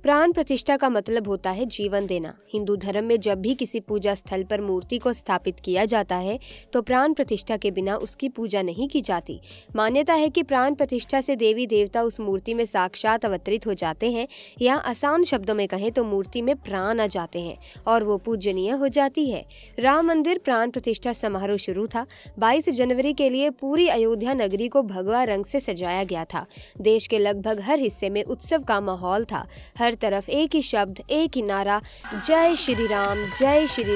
प्राण प्रतिष्ठा का मतलब होता है जीवन देना। हिंदू धर्म में जब भी किसी पूजा स्थल पर मूर्ति को स्थापित किया जाता है तो प्राण प्रतिष्ठा के बिना उसकी पूजा नहीं की जाती। मान्यता है कि प्राण प्रतिष्ठा से देवी देवता उस मूर्ति में साक्षात अवतरित हो जाते हैं, या आसान शब्दों में कहें तो मूर्ति में प्राण आ जाते हैं और वो पूजनीय हो जाती है। राम मंदिर प्राण प्रतिष्ठा समारोह शुरू था। 22 जनवरी के लिए पूरी अयोध्या नगरी को भगवा रंग से सजाया गया था। देश के लगभग हर हिस्से में उत्सव का माहौल था। हर तरफ एक ही शब्द, एक ही नारा, जय श्री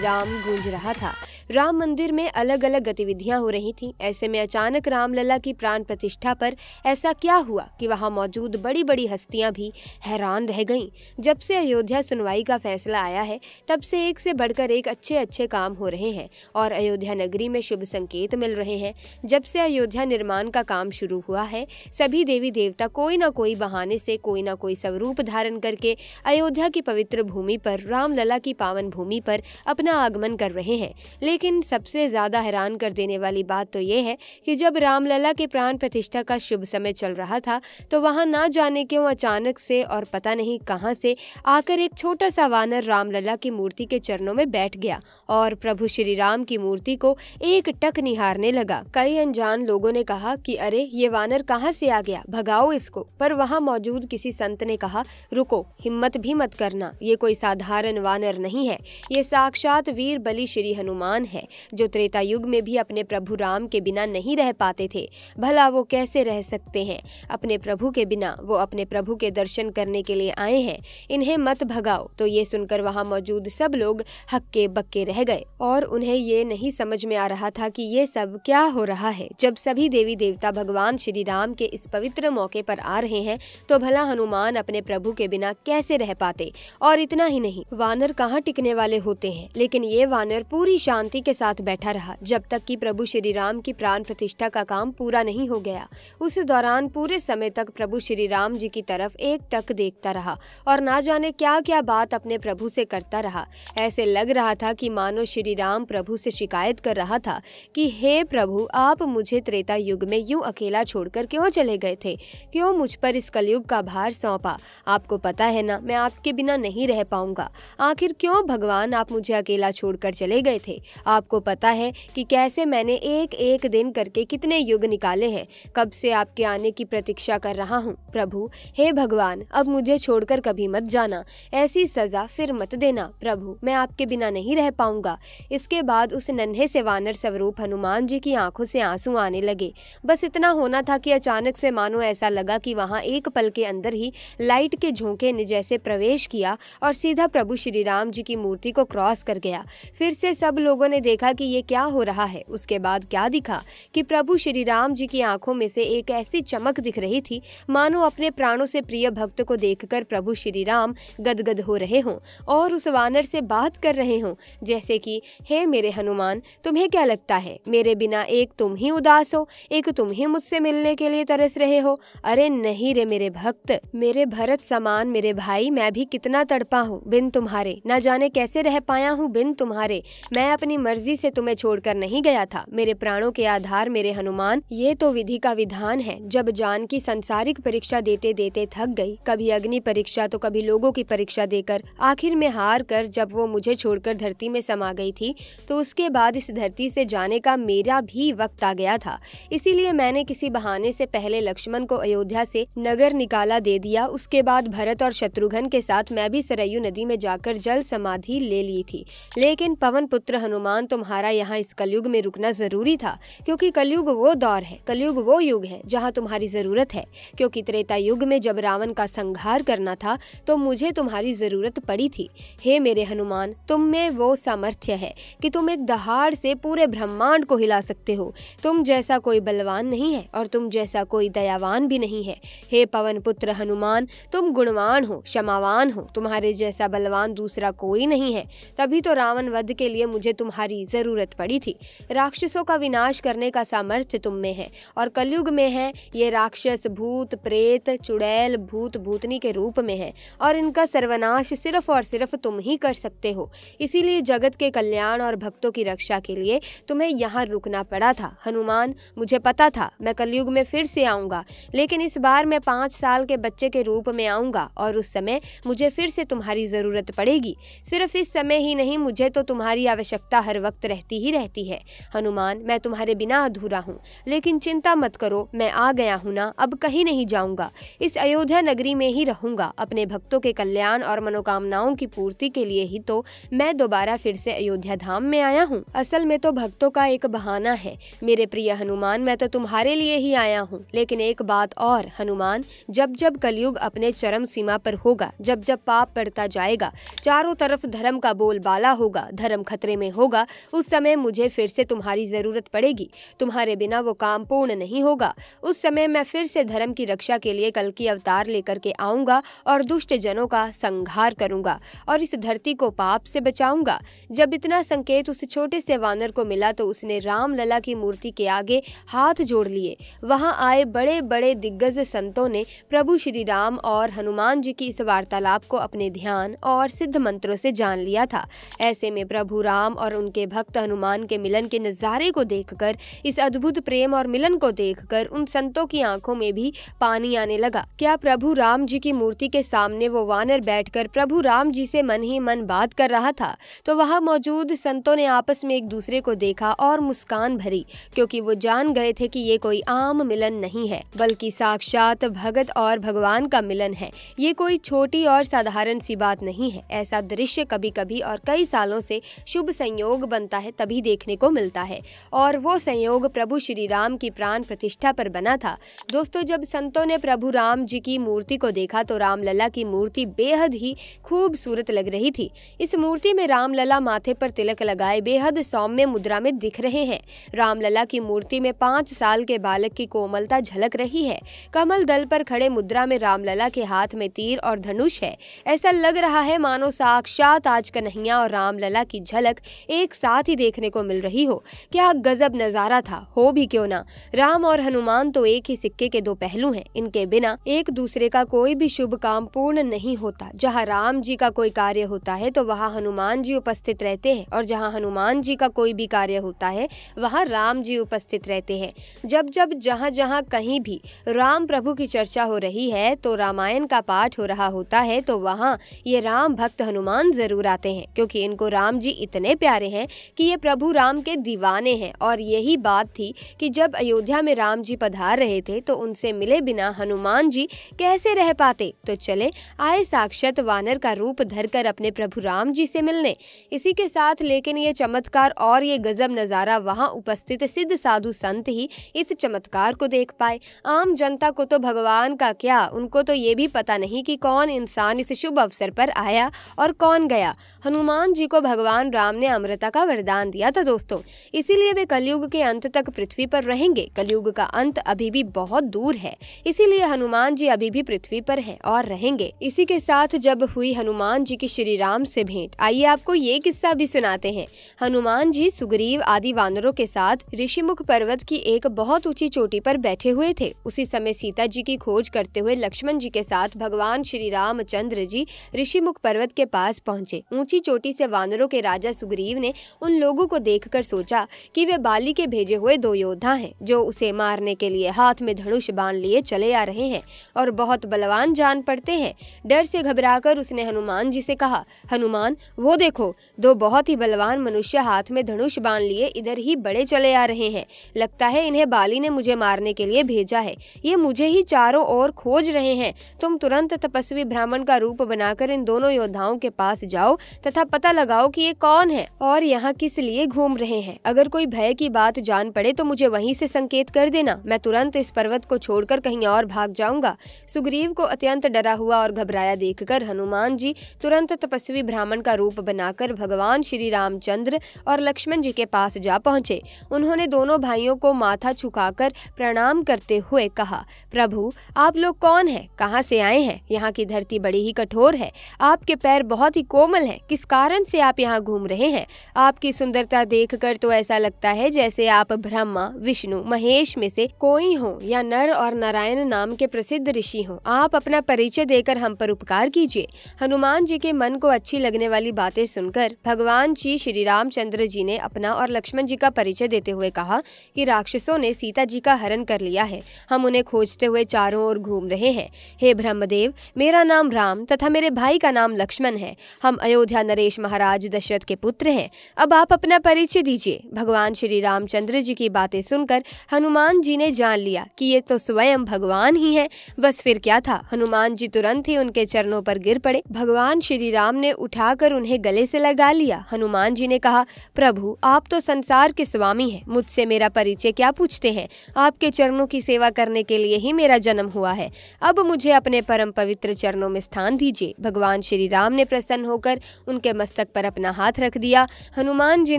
राम गूंज रहा था। राम मंदिर में अलग अलग गतिविधियां हो रही थीं। ऐसे में अचानक रामलला की प्राण प्रतिष्ठा पर ऐसा क्या हुआ कि वहां मौजूद बड़ी बड़ी हस्तियां भी हैरान रह गईं। जब से अयोध्या सुनवाई का फैसला आया है तब से एक से बढ़कर एक अच्छे काम हो रहे हैं और अयोध्या नगरी में शुभ संकेत मिल रहे हैं। जब से अयोध्या निर्माण का काम शुरू हुआ है सभी देवी देवता कोई न कोई बहाने से कोई न कोई स्वरूप धारण करके अयोध्या की पवित्र भूमि पर, रामलला की पावन भूमि पर अपना आगमन कर रहे हैं। लेकिन सबसे ज्यादा हैरान कर देने वाली बात तो ये है कि जब रामलला के प्राण प्रतिष्ठा का शुभ समय चल रहा था तो वहां ना जाने क्यों अचानक से और पता नहीं कहां से आकर एक छोटा सा वानर रामलला की मूर्ति के चरणों में बैठ गया और प्रभु श्री राम की मूर्ति को एक टक निहारने लगा। कई अनजान लोगों ने कहा कि अरे ये वानर कहां से आ गया, भगाओ इसको। पर वहां मौजूद किसी संत ने कहा, रुको, हिम्मत भी मत करना, ये कोई साधारण वानर नहीं है, ये साक्षात वीर बलि श्री हनुमान है, जो त्रेता युग में भी अपने प्रभु राम के बिना नहीं रह पाते थे। भला वो कैसे रह सकते हैं अपने प्रभु के बिना? वो अपने प्रभु के दर्शन करने के लिए आए हैं, इन्हें मत भगाओ। तो ये सुनकर वहां मौजूद सब लोग हक्के बक्के रह गए और उन्हें ये नहीं समझ में आ रहा था कि ये सब क्या हो रहा है। जब सभी देवी देवता भगवान श्री राम के इस पवित्र मौके पर आ रहे हैं तो भला हनुमान अपने प्रभु के बिना कैसे रह पाते? और इतना ही नहीं, वानर कहाँ टिकने वाले होते हैं, लेकिन ये वानर पूरी शांति के साथ बैठा रहा जब तक कि प्रभु श्री राम की प्राण प्रतिष्ठा का काम पूरा नहीं हो गया। उस दौरान पूरे समय तक प्रभु श्री राम जी की तरफ एक टक देखता रहा और ना जाने क्या क्या बात अपने प्रभु से करता रहा। ऐसे लग रहा था कि मानो श्री राम प्रभु से शिकायत कर रहा था कि हे प्रभु, आप मुझे त्रेता युग में यूं अकेला छोड़कर क्यों चले गए थे? क्यों मुझ पर इस कलयुग का भार सौंपा? आपको पता है ना, मैं आपके बिना नहीं रह पाऊंगा। आखिर क्यों भगवान आप मुझे अकेला छोड़कर चले गए थे? आपको पता है कि कैसे मैंने एक एक दिन करके कितने युग निकाले हैं, कब से आपके आने की प्रतीक्षा कर रहा हूँ। प्रभु, हे भगवान, अब मुझे छोड़कर कभी मत जाना, ऐसी सजा फिर मत देना। प्रभु, मैं आपके बिना नहीं रह पाऊंगा। इसके बाद उस नन्हे से वानर स्वरूप हनुमान जी की आंखों से आंसू आने लगे। बस इतना होना था कि अचानक से मानो ऐसा लगा कि वहां एक पल के अंदर ही लाइट के झोंके ने जैसे प्रवेश किया और सीधा प्रभु श्री राम जी की मूर्ति को क्रॉस कर गया। फिर से सब लोगों ने देखा कि ये क्या हो रहा है। उसके बाद क्या दिखा कि प्रभु श्री राम जी की आंखों में से एक ऐसी चमक दिख रही थी मानो अपने प्राणों से प्रिय भक्त को देखकर प्रभु श्री राम गदगद हो रहे हों और उस वानर से बात कर रहे हों, जैसे कि हे मेरे हनुमान, तुम्हें क्या लगता है मेरे बिना एक तुम ही उदास हो, एक तुम ही मुझसे मिलने के लिए तरस रहे हो? अरे नहीं रे मेरे भक्त, मेरे भरत समान मेरे भाई, मैं भी कितना तड़पा हूँ बिन तुम्हारे, न जाने कैसे रह पाया हूँ बिन तुम्हारे। मैं अपनी मर्जी से तुम्हें छोड़कर नहीं गया था, मेरे प्राणों के आधार मेरे हनुमान। ये तो विधि का विधान है। जब जानकी सांसारिक परीक्षा देते देते थक गई, कभी अग्नि परीक्षा तो कभी लोगों की परीक्षा देकर आखिर में हार कर जब वो मुझे छोड़कर धरती में समा गई थी, तो उसके बाद इस धरती से जाने का मेरा भी वक्त आ गया था। इसीलिए मैंने किसी बहाने से पहले लक्ष्मण को अयोध्या से नगर निकाला दे दिया। उसके बाद भरत और शत्रुघ्न के साथ मैं भी सरयू नदी में जाकर जल समाधि ले ली थी। लेकिन पवन पुत्र हनुमान, तुम्हारा यहाँ इस कलयुग में रुकना जरूरी था, क्योंकि कलयुग वो दौर है, कलयुग वो युग है जहाँ तुम्हारी जरूरत है। क्योंकि त्रेता युग में जब रावण का संहार करना था तो मुझे तुम्हारी जरूरत पड़ी थी। हे मेरे हनुमान, तुम में वो सामर्थ्य है कि तुम एक दहाड़ से पूरे ब्रह्मांड को हिला सकते हो। तुम जैसा कोई बलवान नहीं है और तुम जैसा कोई दयावान भी नहीं है। हे पवन पुत्र हनुमान, तुम गुणवान हो, क्षमावान हो, तुम्हारे जैसा बलवान दूसरा कोई नहीं है। तभी तो रावण वध के लिए मुझे तुम्हारी जरूरत पड़ी थी। राक्षसों का विनाश करने का सामर्थ्य तुम में है और कलयुग में है। ये राक्षस भूत प्रेत चुड़ैल भूत भूतनी के रूप में है और इनका सर्वनाश सिर्फ और सिर्फ तुम ही कर सकते हो। इसीलिए जगत के कल्याण और भक्तों की रक्षा के लिए तुम्हें यहाँ रुकना पड़ा था। हनुमान, मुझे पता था मैं कलयुग में फिर से आऊंगा, लेकिन इस बार मैं 5 साल के बच्चे के रूप में आऊंगा और और उस समय मुझे फिर से तुम्हारी जरूरत पड़ेगी। सिर्फ इस समय ही नहीं, मुझे तो तुम्हारी आवश्यकता हर वक्त रहती ही रहती है। हनुमान, मैं तुम्हारे बिना अधूरा हूँ, लेकिन चिंता मत करो, मैं आ गया हूँ ना, अब कहीं नहीं जाऊंगा। इस अयोध्या नगरी में ही रहूंगा। अपने भक्तों के कल्याण और मनोकामनाओं की पूर्ति के लिए ही तो मैं दोबारा फिर से अयोध्या धाम में आया हूँ। असल में तो भक्तों का एक बहाना है। मेरे प्रिय हनुमान, मैं तो तुम्हारे लिए ही आया हूँ। लेकिन एक बात और हनुमान, जब जब कलयुग अपने चरम सीमा पर होगा, जब जब पाप बढ़ता जाएगा, चारों तरफ धर्म का बोलबाला होगा, धर्म खतरे में होगा, उस समय मुझे फिर से तुम्हारी जरूरत पड़ेगी। तुम्हारे बिना वो काम पूर्ण नहीं होगा। उस समय मैं फिर से धर्म की रक्षा के लिए कल की अवतार लेकर के आऊंगा और दुष्ट जनों का संहार करूंगा और इस धरती को पाप से बचाऊंगा। जब इतना संकेत उस छोटे से वानर को मिला तो उसने राम लला की मूर्ति के आगे हाथ जोड़ लिए। वहां आए बड़े बड़े दिग्गज संतों ने प्रभु श्री राम और हनुमान जी की इस वार्तालाप को अपने ध्यान और सिद्ध मंत्रों से जान लिया था। ऐसे में प्रभु राम और उनके भक्त हनुमान के मिलन के नजारे को देखकर, इस अद्भुत प्रेम और मिलन को देखकर उन संतों की आंखों में भी पानी आने लगा। क्या प्रभु राम जी की मूर्ति के सामने वो वानर बैठकर प्रभु राम जी से मन ही मन बात कर रहा था? तो वहां मौजूद संतों ने आपस में एक दूसरे को देखा और मुस्कान भरी, क्योंकि वो जान गए थे कि ये कोई आम मिलन नहीं है, बल्कि साक्षात भगत और भगवान का मिलन है। ये कोई छोटी और साधारण सी बात नहीं है। ऐसा दृश्य कभी कभी और कई सालों से शुभ संयोग बनता है तभी देखने को मिलता है, और वो संयोग प्रभु श्री राम की प्राण प्रतिष्ठा पर बना था। दोस्तों, जब संतों ने प्रभु राम जी की मूर्ति को देखा तो रामलला की मूर्ति बेहद ही खूबसूरत लग रही थी। इस मूर्ति में रामलला माथे पर तिलक लगाए बेहद सौम्य मुद्रा में दिख रहे हैं। रामलला की मूर्ति में 5 साल के बालक की कोमलता झलक रही है। कमल दल पर खड़े मुद्रा में रामलला के हाथ में तीर और धनुष है। ऐसा लग रहा है मानो साक्षात आज कन्हैया और रामलला की झलक एक साथ ही देखने को मिल रही हो। क्या गजब नजारा था, हो भी क्यों ना। राम और हनुमान तो एक ही सिक्के के दो पहलू हैं। इनके बिना एक दूसरे का कोई भी शुभ काम पूर्ण नहीं होता। जहाँ राम जी का कोई कार्य होता है तो वहाँ हनुमान जी उपस्थित रहते हैं, और जहाँ हनुमान जी का कोई भी कार्य होता है वहाँ राम जी उपस्थित रहते हैं। जब जब जहाँ जहाँ कहीं भी राम प्रभु की चर्चा हो रही है तो रामायण का पाठ हो रहा होता है तो वहाँ ये राम भक्त हनुमान जरूर आते हैं, क्योंकि इनको राम जी इतने प्यारे हैं कि ये प्रभु राम के दीवाने हैं। और यही बात थी कि जब अयोध्या में राम जी पधार रहे थे तो उनसे मिले बिना हनुमान जी कैसे रह पाते। तो चले आए साक्षात वानर का रूप धरकर अपने प्रभु राम जी से मिलने। इसी के साथ लेकिन ये चमत्कार और ये गजब नजारा वहाँ उपस्थित सिद्ध साधु संत ही इस चमत्कार को देख पाए। आम जनता को तो भगवान का क्या, उनको तो ये भी पता नहीं कि कौन इंसान इस शुभ अवसर पर आया और कौन गया। हनुमान जी को भगवान राम ने अमृता का वरदान दिया था दोस्तों, इसीलिए वे कलयुग के अंत तक पृथ्वी पर रहेंगे। कलयुग का अंत अभी भी बहुत दूर है, इसीलिए हनुमान जी अभी भी पृथ्वी पर हैं और रहेंगे। इसी के साथ जब हुई हनुमान जी की श्री राम से भेंट, आइए आपको ये किस्सा भी सुनाते हैं। हनुमान जी सुग्रीव आदि वानरों के साथ ऋषिमुख पर्वत की एक बहुत ऊंची चोटी पर बैठे हुए थे। उसी समय सीता जी की खोज करते हुए लक्ष्मण जी के साथ भगवान श्री रामचंद्र जी ऋषिमुख पर्वत के पास पहुंचे। ऊंची चोटी से वानरों के राजा सुग्रीव ने उन लोगों को देखकर सोचा कि वे बाली के भेजे हुए 2 योद्धा हैं, जो उसे मारने के लिए हाथ में धनुष बाण लिए चले आ रहे हैं और बहुत बलवान जान पड़ते हैं। डर से घबराकर उसने हनुमान जी से कहा, हनुमान वो देखो, 2 बहुत ही बलवान मनुष्य हाथ में धनुष बाण लिए इधर ही बड़े चले आ रहे हैं। लगता है इन्हें बाली ने मुझे मारने के लिए भेजा है। ये मुझे ही चारों ओर खोज रहे हैं। तुम तुरंत तपस्वी ब्राह्मण का रूप बनाकर इन दोनों योद्धाओं के पास जाओ तथा पता लगाओ कि ये कौन है और यहाँ किस लिए घूम रहे हैं। अगर कोई भय की बात जान पड़े तो मुझे वहीं से संकेत कर देना। मैं तुरंत इस पर्वत को छोड़कर कहीं और भाग जाऊंगा। सुग्रीव को अत्यंत डरा हुआ और घबराया देखकर हनुमान जी तुरंत तपस्वी ब्राह्मण का रूप बनाकर भगवान श्री रामचंद्र और लक्ष्मण जी के पास जा पहुंचे। उन्होंने दोनों भाइयों को माथा झुकाकर प्रणाम करते हुए कहा, प्रभु आप लोग कौन हैं, कहाँ से आए हैं? यहाँ की धरती बड़ी ही कठोर है, आपके पैर बहुत ही कोमल हैं, किस कारण से आप यहाँ घूम रहे हैं? आपकी सुंदरता देखकर तो ऐसा लगता है जैसे आप ब्रह्मा विष्णु महेश में से कोई हो या नर और नारायण नाम के प्रसिद्ध ऋषि हो। आप अपना परिचय देकर हम पर उपकार कीजिए। हनुमान जी के मन को अच्छी लगने वाली बातें सुनकर भगवान श्री रामचंद्र जी ने अपना और लक्ष्मण जी का परिचय देते हुए कहा कि राक्षसों ने सीता जी का हरण कर लिया है। हम उन्हें खोजते हुए चारों ओर घूम रहे हैं। हे ब्रह्मदेव, मेरा नाम राम तथा मेरे भाई का नाम लक्ष्मण है। हम अयोध्या नरेश महाराज दशरथ के पुत्र हैं। अब आप अपना परिचय दीजिए। भगवान श्री रामचंद्र जी की बातें सुनकर हनुमान जी ने जान लिया कि ये तो स्वयं भगवान ही हैं। बस फिर क्या था, हनुमान जी तुरंत ही उनके चरणों पर गिर पड़े। भगवान श्री राम ने उठाकर उन्हें गले से लगा लिया। हनुमान जी ने कहा, प्रभु आप तो संसार के स्वामी हैं, मुझसे मेरा परिचय क्या पूछते हैं? आपके चरणों की सेवा करने के लिए ही मेरा जन्म हुआ है। अब मुझे अपने परम पवित्र चरणों में स्थान दीजिए। भगवान श्री राम ने प्रसन्न होकर उनके मस्तक पर अपना हाथ रख दिया। हनुमान जी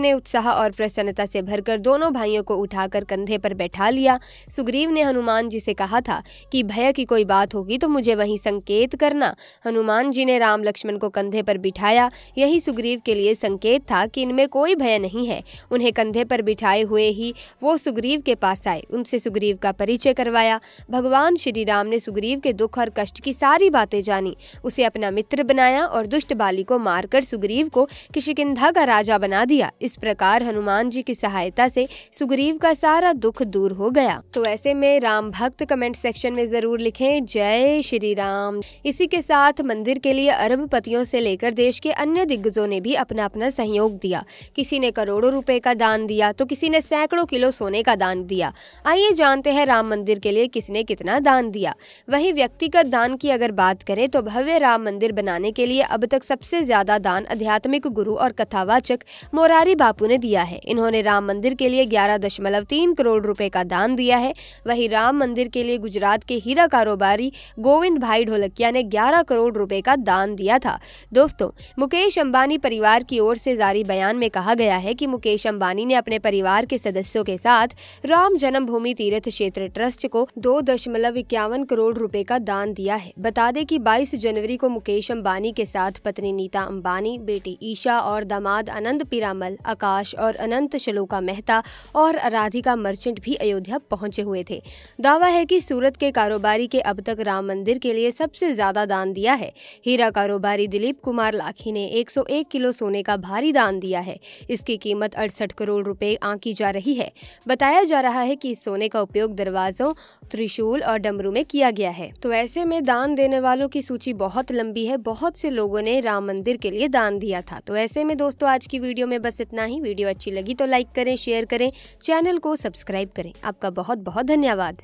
ने उत्साह और प्रसन्नता से भरकर दोनों भाइयों को उठाकर कंधे पर बैठा लिया। सुग्रीव ने हनुमान जी से कहा था कि भय की कोई बात होगी तो मुझे वहीं संकेत करना। हनुमान जी ने राम लक्ष्मण को कंधे पर बिठाया। यही सुग्रीव के लिए संकेत था कि इनमें कोई भय नहीं है। उन्हें कंधे पर बिठाए हुए ही वो सुग्रीव के पास आए, उनसे सुग्रीव का परिचय करवाया। भगवान श्री राम ने सुग्रीव के दुख और कष्ट की सारी बातें जानी, उसे अपना मित्र बनाया और दुष्ट बाली को मारकर सुग्रीव को किष्किंधा का राजा बना दिया। इस प्रकार हनुमान जी की सहायता से सुग्रीव का सारा दुख दूर हो गया। तो ऐसे में राम भक्त कमेंट सेक्शन में जरूर लिखें जय श्री राम। इसी के साथ मंदिर के लिए अरबपतियों से लेकर देश के अन्य दिग्गजों ने भी अपना अपना सहयोग दिया। किसी ने करोड़ों रुपए का दान दिया तो किसी ने सैकड़ों किलो सोने का दान दिया। आइए जानते हैं राम मंदिर के लिए किसने कितना दान दिया। वहीं व्यक्तिगत दान की अगर बात करें तो भव्य राम मंदिर बनाने के लिए अब तक सबसे ज्यादा दान आध्यात्मिक गुरु और कथावाचक मोरारी बापू ने दिया है। इन्होंने राम मंदिर के लिए 11.3 करोड़ रुपए का दान दिया है। वहीं राम मंदिर के लिए गुजरात के हीरा कारोबारी गोविंद भाई ढोलकिया ने 11 करोड़ रुपए का दान दिया था। दोस्तों, मुकेश अंबानी परिवार की ओर से जारी बयान में कहा गया है कि मुकेश अंबानी ने अपने परिवार के सदस्यों के साथ राम जन्मभूमि तीर्थ क्षेत्र ट्रस्ट को 2.51 करोड़ रुपए का दान दिया है। बता दें कि 22 जनवरी को मुकेश अंबानी के साथ पत्नी नीता अंबानी, बेटी ईशा और दामाद आनंद पीरामल, आकाश और अनंत शलोका मेहता और राधिका मर्चेंट भी अयोध्या पहुंचे हुए थे। दावा है कि सूरत के कारोबारी के अब तक राम मंदिर के लिए सबसे ज्यादा दान दिया है। हीरा कारोबारी दिलीप कुमार लाखी ने 101 किलो सोने का भारी दान दिया है। इसकी कीमत 68 करोड़ रुपए आंकी जा रही है। बताया जा रहा है कि इस सोने का उपयोग दरवाजों, त्रिशूल और डमरू में किया गया है। तो ऐसे में दान देने वालों की सूची बहुत लंबी है। बहुत से लोगों ने राम मंदिर के लिए दान दिया था। तो ऐसे में दोस्तों, आज की वीडियो में बस इतना ही। वीडियो अच्छी लगी तो लाइक करें, शेयर करें, चैनल को सब्सक्राइब करें। आपका बहुत बहुत धन्यवाद।